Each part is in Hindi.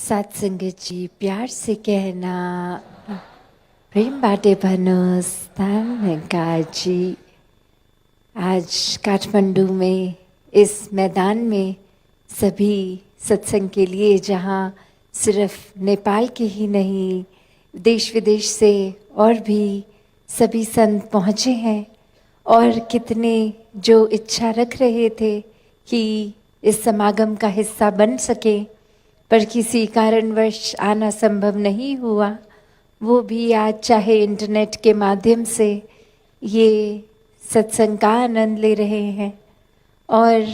सत्संगत जी प्यार से कहना, प्रेम बाटे भनोस धन्यकार जी। आज काठमांडू में इस मैदान में सभी सत्संग के लिए, जहाँ सिर्फ नेपाल के ही नहीं देश विदेश से और भी सभी संत पहुँचे हैं, और कितने जो इच्छा रख रहे थे कि इस समागम का हिस्सा बन सके, पर किसी कारणवश आना संभव नहीं हुआ। वो भी आज चाहे इंटरनेट के माध्यम से ये सत्संग का आनंद ले रहे हैं। और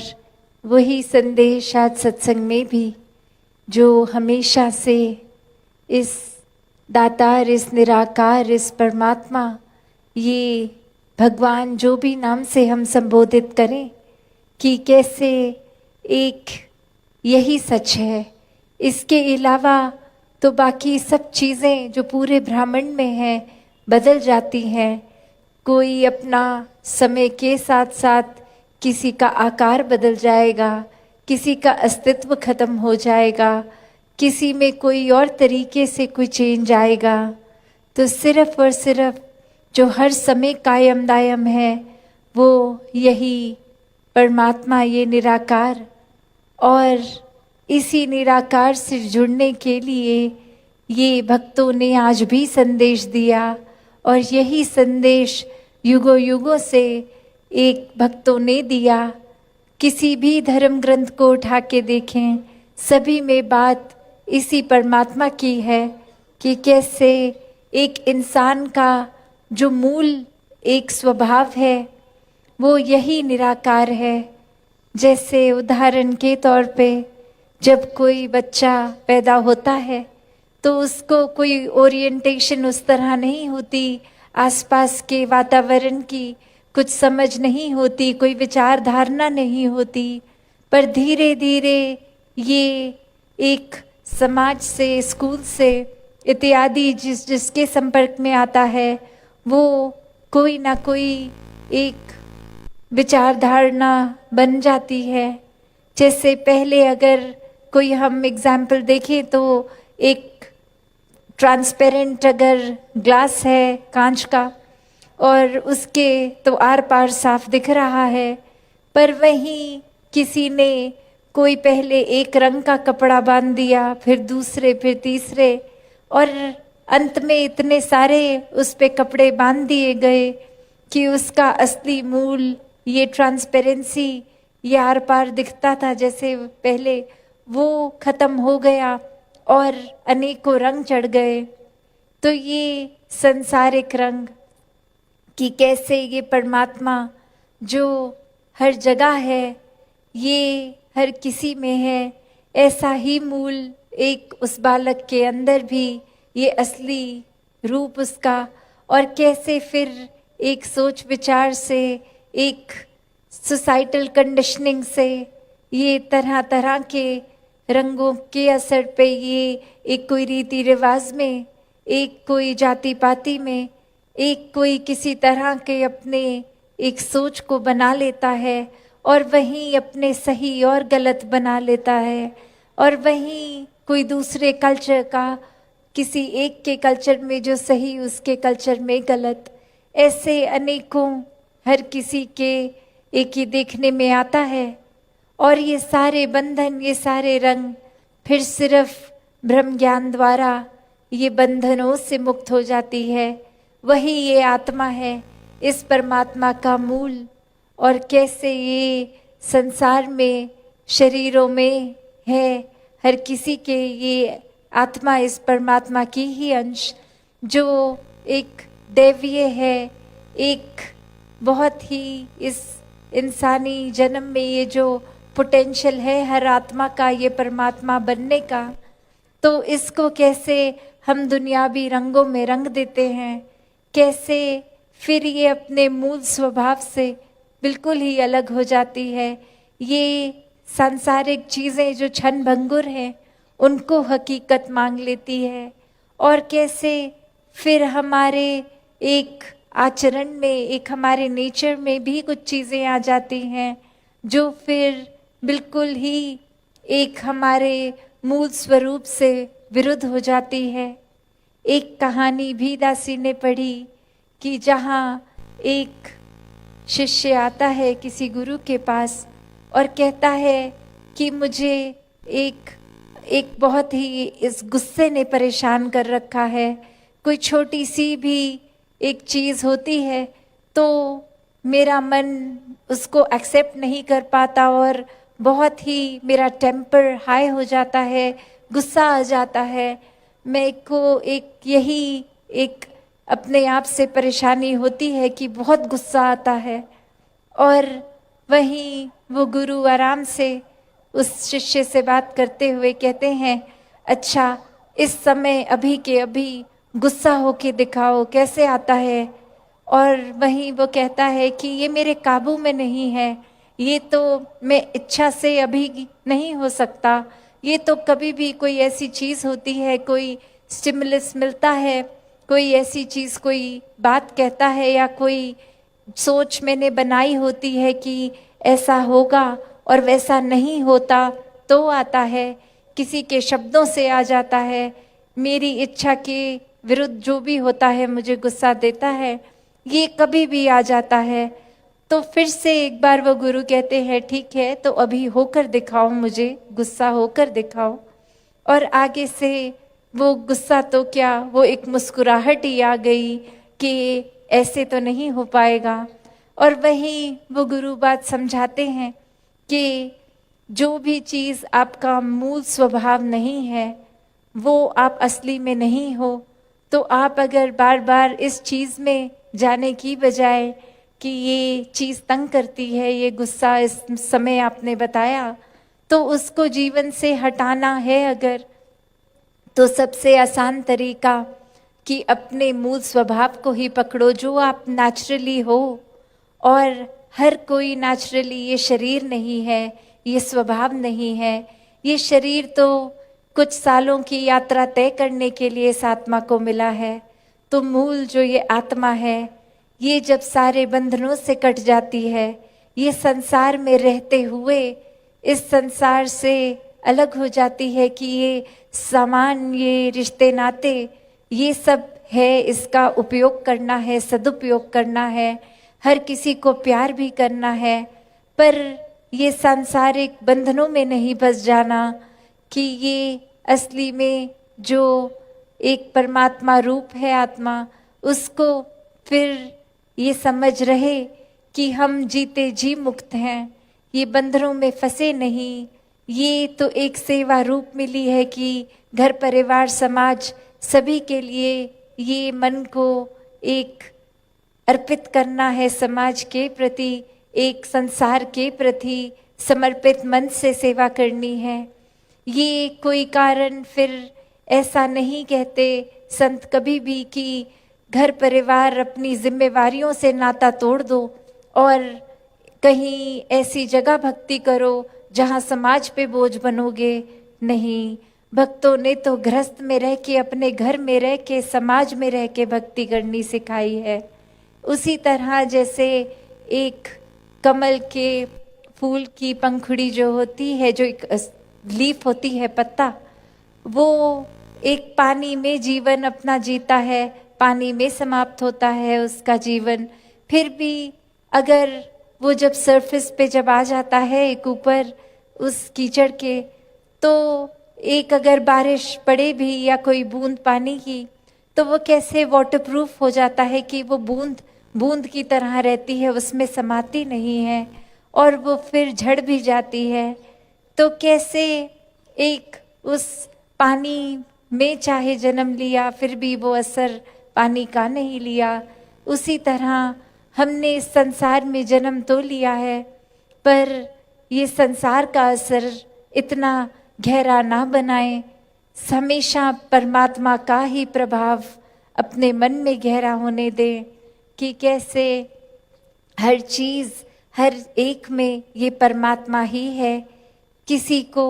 वही संदेश आज सत्संग में भी, जो हमेशा से इस दातार, इस निराकार, इस परमात्मा, ये भगवान जो भी नाम से हम संबोधित करें, कि कैसे एक यही सच है। इसके अलावा तो बाकी सब चीज़ें जो पूरे ब्रह्मांड में हैं बदल जाती हैं। कोई अपना समय के साथ साथ किसी का आकार बदल जाएगा, किसी का अस्तित्व खत्म हो जाएगा, किसी में कोई और तरीके से कोई चेंज आएगा। तो सिर्फ और सिर्फ जो हर समय कायम दायम है वो यही परमात्मा, ये निराकार। और इसी निराकार से जुड़ने के लिए ये भक्तों ने आज भी संदेश दिया, और यही संदेश युगों युगों से एक भक्तों ने दिया। किसी भी धर्म ग्रंथ को उठा के देखें, सभी में बात इसी परमात्मा की है कि कैसे एक इंसान का जो मूल एक स्वभाव है वो यही निराकार है। जैसे उदाहरण के तौर पे, जब कोई बच्चा पैदा होता है तो उसको कोई ओरिएंटेशन उस तरह नहीं होती, आसपास के वातावरण की कुछ समझ नहीं होती, कोई विचार धारणा नहीं होती। पर धीरे धीरे ये एक समाज से, स्कूल से इत्यादि जिसके संपर्क में आता है, वो कोई ना कोई एक विचार धारणा बन जाती है। जैसे पहले अगर कोई हम एग्जाम्पल देखें तो एक ट्रांसपेरेंट अगर ग्लास है कांच का, और उसके तो आर पार साफ दिख रहा है, पर वहीं किसी ने कोई पहले एक रंग का कपड़ा बांध दिया, फिर दूसरे, फिर तीसरे, और अंत में इतने सारे उस पे कपड़े बांध दिए गए कि उसका असली मूल ये ट्रांसपेरेंसी, ये आर पार दिखता था जैसे पहले, वो खत्म हो गया और अनेकों रंग चढ़ गए। तो ये संसारिक रंग कि कैसे ये परमात्मा जो हर जगह है, ये हर किसी में है, ऐसा ही मूल एक उस बालक के अंदर भी ये असली रूप उसका। और कैसे फिर एक सोच विचार से, एक सोसाइटल कंडीशनिंग से, ये तरह तरह के रंगों के असर पे, ये एक कोई रीति रिवाज में, एक कोई जाति पाति में, एक कोई किसी तरह के अपने एक सोच को बना लेता है, और वहीं अपने सही और गलत बना लेता है। और वहीं कोई दूसरे कल्चर का, किसी एक के कल्चर में जो सही, उसके कल्चर में गलत, ऐसे अनेकों हर किसी के एक ही देखने में आता है। और ये सारे बंधन, ये सारे रंग फिर सिर्फ ब्रह्म ज्ञान द्वारा ये बंधनों से मुक्त हो जाती है। वही ये आत्मा है, इस परमात्मा का मूल। और कैसे ये संसार में, शरीरों में है, हर किसी के ये आत्मा इस परमात्मा की ही अंश, जो एक दैवीय है, एक बहुत ही इस इंसानी जन्म में ये जो पोटेंशियल है हर आत्मा का, ये परमात्मा बनने का। तो इसको कैसे हम दुनियावी रंगों में रंग देते हैं, कैसे फिर ये अपने मूल स्वभाव से बिल्कुल ही अलग हो जाती है। ये सांसारिक चीज़ें जो क्षण भंगुर हैं उनको हकीकत मांग लेती है। और कैसे फिर हमारे एक आचरण में, एक हमारे नेचर में भी कुछ चीज़ें आ जाती हैं जो फिर बिल्कुल ही एक हमारे मूल स्वरूप से विरुद्ध हो जाती है। एक कहानी भी दासी ने पढ़ी कि जहाँ एक शिष्य आता है किसी गुरु के पास और कहता है कि मुझे एक बहुत ही इस गुस्से ने परेशान कर रखा है। कोई छोटी सी भी एक चीज़ होती है तो मेरा मन उसको एक्सेप्ट नहीं कर पाता और बहुत ही मेरा टेम्पर हाई हो जाता है, गुस्सा आ जाता है। मैं को एक अपने आप से परेशानी होती है कि बहुत गुस्सा आता है। और वहीं वो गुरु आराम से उस शिष्य से बात करते हुए कहते हैं, अच्छा इस समय अभी के अभी गुस्सा होके दिखाओ कैसे आता है। और वहीं वो कहता है कि ये मेरे काबू में नहीं है, ये तो मैं इच्छा से अभी नहीं हो सकता, ये तो कभी भी कोई ऐसी चीज़ होती है, कोई स्टिमुलस मिलता है, कोई ऐसी चीज़, कोई बात कहता है या कोई सोच मैंने बनाई होती है कि ऐसा होगा और वैसा नहीं होता तो आता है, किसी के शब्दों से आ जाता है, मेरी इच्छा के विरुद्ध जो भी होता है मुझे गुस्सा देता है, ये कभी भी आ जाता है। तो फिर से एक बार वो गुरु कहते हैं, ठीक है तो अभी होकर दिखाओ, मुझे गुस्सा होकर दिखाओ। और आगे से वो गुस्सा तो क्या, वो एक मुस्कुराहट ही आ गई कि ऐसे तो नहीं हो पाएगा। और वहीं वो गुरु बात समझाते हैं कि जो भी चीज़ आपका मूल स्वभाव नहीं है वो आप असली में नहीं हो। तो आप अगर बार बार इस चीज़ में जाने की बजाय कि ये चीज़ तंग करती है, ये गुस्सा इस समय आपने बताया, तो उसको जीवन से हटाना है अगर, तो सबसे आसान तरीका कि अपने मूल स्वभाव को ही पकड़ो जो आप नेचुरली हो। और हर कोई नेचुरली, ये शरीर नहीं है, ये स्वभाव नहीं है, ये शरीर तो कुछ सालों की यात्रा तय करने के लिए इस आत्मा को मिला है। तो मूल जो ये आत्मा है, ये जब सारे बंधनों से कट जाती है, ये संसार में रहते हुए इस संसार से अलग हो जाती है कि ये सामान, ये रिश्ते नाते, ये सब है, इसका उपयोग करना है, सदुपयोग करना है, हर किसी को प्यार भी करना है, पर ये सांसारिक बंधनों में नहीं बस जाना कि ये असली में जो एक परमात्मा रूप है आत्मा, उसको फिर ये समझ रहे कि हम जीते जी मुक्त हैं, ये बंधनों में फंसे नहीं। ये तो एक सेवा रूप मिली है कि घर परिवार समाज सभी के लिए ये मन को एक अर्पित करना है, समाज के प्रति, एक संसार के प्रति समर्पित मन से सेवा करनी है। ये कोई कारण फिर ऐसा नहीं कहते संत कभी भी कि घर परिवार अपनी जिम्मेवारियों से नाता तोड़ दो और कहीं ऐसी जगह भक्ति करो जहाँ समाज पे बोझ बनोगे। नहीं, भक्तों ने तो गृहस्थ में रह के, अपने घर में रह के, समाज में रह के भक्ति करनी सिखाई है। उसी तरह जैसे एक कमल के फूल की पंखुड़ी जो होती है, जो एक लीफ होती है, पत्ता, वो एक पानी में जीवन अपना जीता है, पानी में समाप्त होता है उसका जीवन। फिर भी अगर वो जब सरफेस पे जब आ जाता है एक ऊपर उस कीचड़ के, तो एक अगर बारिश पड़े भी या कोई बूंद पानी की, तो वो कैसे वाटरप्रूफ हो जाता है कि वो बूंद बूंद की तरह रहती है, उसमें समाती नहीं है और वो फिर झड़ भी जाती है। तो कैसे एक उस पानी में चाहे जन्म लिया फिर भी वो असर पानी का नहीं लिया, उसी तरह हमने इस संसार में जन्म तो लिया है, पर ये संसार का असर इतना गहरा ना बनाए। हमेशा परमात्मा का ही प्रभाव अपने मन में गहरा होने दें कि कैसे हर चीज़, हर एक में ये परमात्मा ही है। किसी को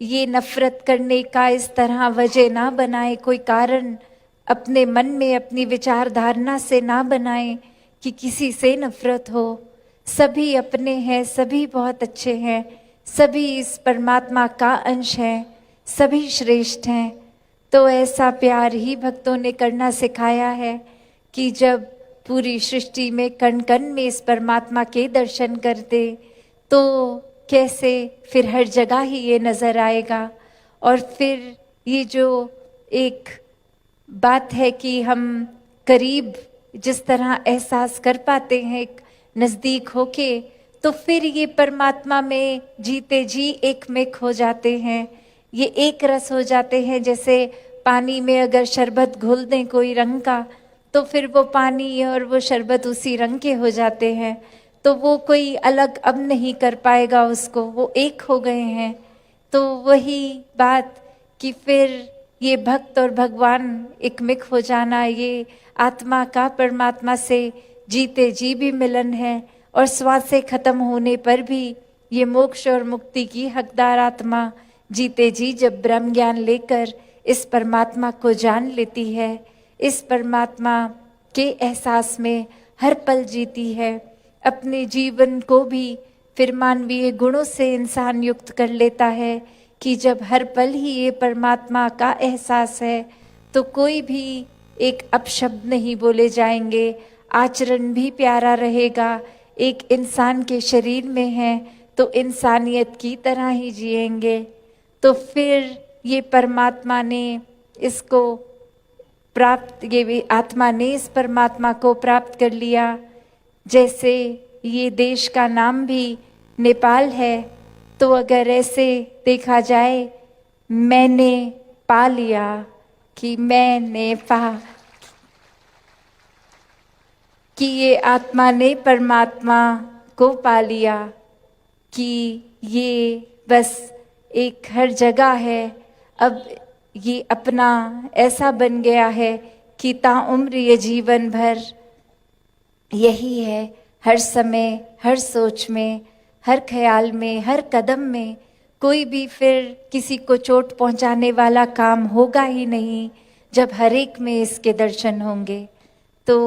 ये नफरत करने का इस तरह वजह ना बनाए, कोई कारण अपने मन में, अपनी विचारधारणा से ना बनाए कि किसी से नफरत हो। सभी अपने हैं, सभी बहुत अच्छे हैं, सभी इस परमात्मा का अंश हैं, सभी श्रेष्ठ हैं। तो ऐसा प्यार ही भक्तों ने करना सिखाया है कि जब पूरी सृष्टि में कण कण में इस परमात्मा के दर्शन करते तो कैसे फिर हर जगह ही ये नजर आएगा। और फिर ये जो एक बात है कि हम करीब जिस तरह एहसास कर पाते हैं एक नजदीक होके, तो फिर ये परमात्मा में जीते जी एक मिक हो जाते हैं, ये एक रस हो जाते हैं। जैसे पानी में अगर शरबत घोल दें कोई रंग का, तो फिर वो पानी और वो शरबत उसी रंग के हो जाते हैं, तो वो कोई अलग अब नहीं कर पाएगा उसको, वो एक हो गए हैं। तो वही बात कि फिर ये भक्त और भगवान एक मिक हो जाना, ये आत्मा का परमात्मा से जीते जी भी मिलन है। और श्वासें खत्म होने पर भी ये मोक्ष और मुक्ति की हकदार आत्मा जीते जी जब ब्रह्म ज्ञान लेकर इस परमात्मा को जान लेती है, इस परमात्मा के एहसास में हर पल जीती है, अपने जीवन को भी फिर मानवीय गुणों से इंसान युक्त कर लेता है कि जब हर पल ही ये परमात्मा का एहसास है तो कोई भी एक अपशब्द नहीं बोले जाएंगे, आचरण भी प्यारा रहेगा। एक इंसान के शरीर में है तो इंसानियत की तरह ही जिएंगे। तो फिर ये परमात्मा ने इसको प्राप्त, ये आत्मा ने इस परमात्मा को प्राप्त कर लिया। जैसे ये देश का नाम भी नेपाल है, तो अगर ऐसे देखा जाए मैंने पा लिया कि मैंने पा कि ये आत्मा ने परमात्मा को पा लिया कि ये बस एक हर जगह है। अब ये अपना ऐसा बन गया है कि ताउम्र ये जीवन भर यही है, हर समय, हर सोच में, हर ख्याल में, हर कदम में कोई भी फिर किसी को चोट पहुंचाने वाला काम होगा ही नहीं जब हर एक में इसके दर्शन होंगे। तो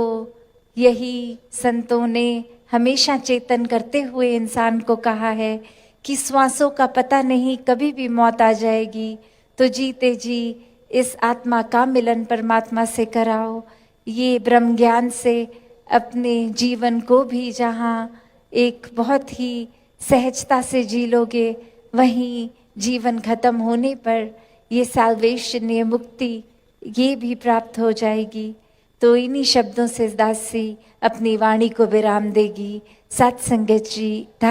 यही संतों ने हमेशा चेतन करते हुए इंसान को कहा है कि श्वासों का पता नहीं, कभी भी मौत आ जाएगी, तो जीते जी इस आत्मा का मिलन परमात्मा से कराओ। ये ब्रह्म ज्ञान से अपने जीवन को भी जहाँ एक बहुत ही सहजता से जी लोगे, वहीं जीवन खत्म होने पर ये साल्वेशन, ये मुक्ति, ये भी प्राप्त हो जाएगी। तो इन्हीं शब्दों से दासी अपनी वाणी को विराम देगी। सत्संगत जी धन